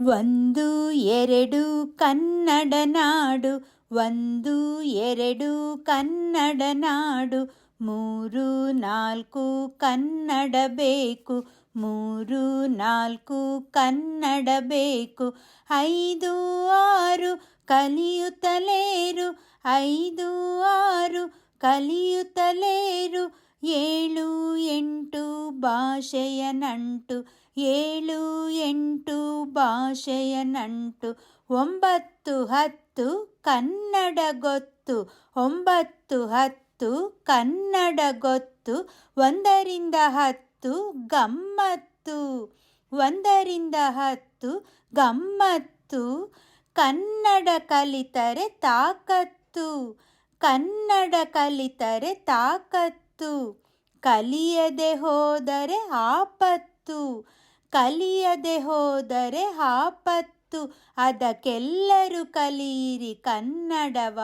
ಒಂದು ಎರಡು ಕನ್ನಡ ನಾಡು, ಒಂದು ಎರಡು ಕನ್ನಡ ನಾಡು, ಮೂರು ನಾಲ್ಕು ಕನ್ನಡ ಬೇಕು, ಮೂರು ನಾಲ್ಕು ಕನ್ನಡ ಬೇಕು. ಐದು ಆರು ಕಲಿಯುತ್ತಲೇರು, ಐದು ಆರು ಕಲಿಯುತ್ತಲೇರು, ಏಳು ಎಂಟು ಭಾಷೆಯ ನಂಟು, ಏಳು ಎಂಟು ಭಾಷೆಯ ನಂಟು. ಒಂಬತ್ತು ಹತ್ತು ಕನ್ನಡ ಗೊತ್ತು, ಒಂಬತ್ತು ಹತ್ತು ಕನ್ನಡ ಗೊತ್ತು, ಒಂದರಿಂದ ಹತ್ತು ಗಮ್ಮತ್ತು, ಒಂದರಿಂದ ಹತ್ತು ಗಮ್ಮತ್ತು. ಕನ್ನಡ ಕಲಿತರೆ ತಾಕತ್ತು, ಕನ್ನಡ ಕಲಿತರೆ ತಾಕತ್ತು, ಕಲಿಯದೆ ಹೋದರೆ ಆಪತ್ತು, ಕಲಿಯದೆ ಹೋದರೆ ಆಪತ್ತು. ಅದಕ್ಕೆಲ್ಲರೂ ಕಲಿಯಿರಿ ಕನ್ನಡವ,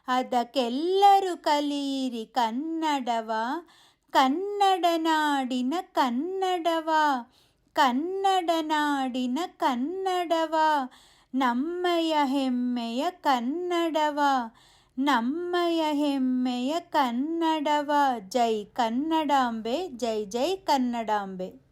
ಅದಕ್ಕೆಲ್ಲರೂ ಕಲಿಯಿರಿ ಕನ್ನಡವ, ಕನ್ನಡ ನಾಡಿನ ಕನ್ನಡವ, ಕನ್ನಡ ನಾಡಿನ ಕನ್ನಡವ, ನಮ್ಮಯ ಹೆಮ್ಮೆಯ ಕನ್ನಡವ, ನಮ್ಮಯ ಹೆಮ್ಮೆಯ ಕನ್ನಡವ. ಜೈ ಕನ್ನಡಾಂಬೆ, ಜೈ ಜೈ ಕನ್ನಡಾಂಬೆ.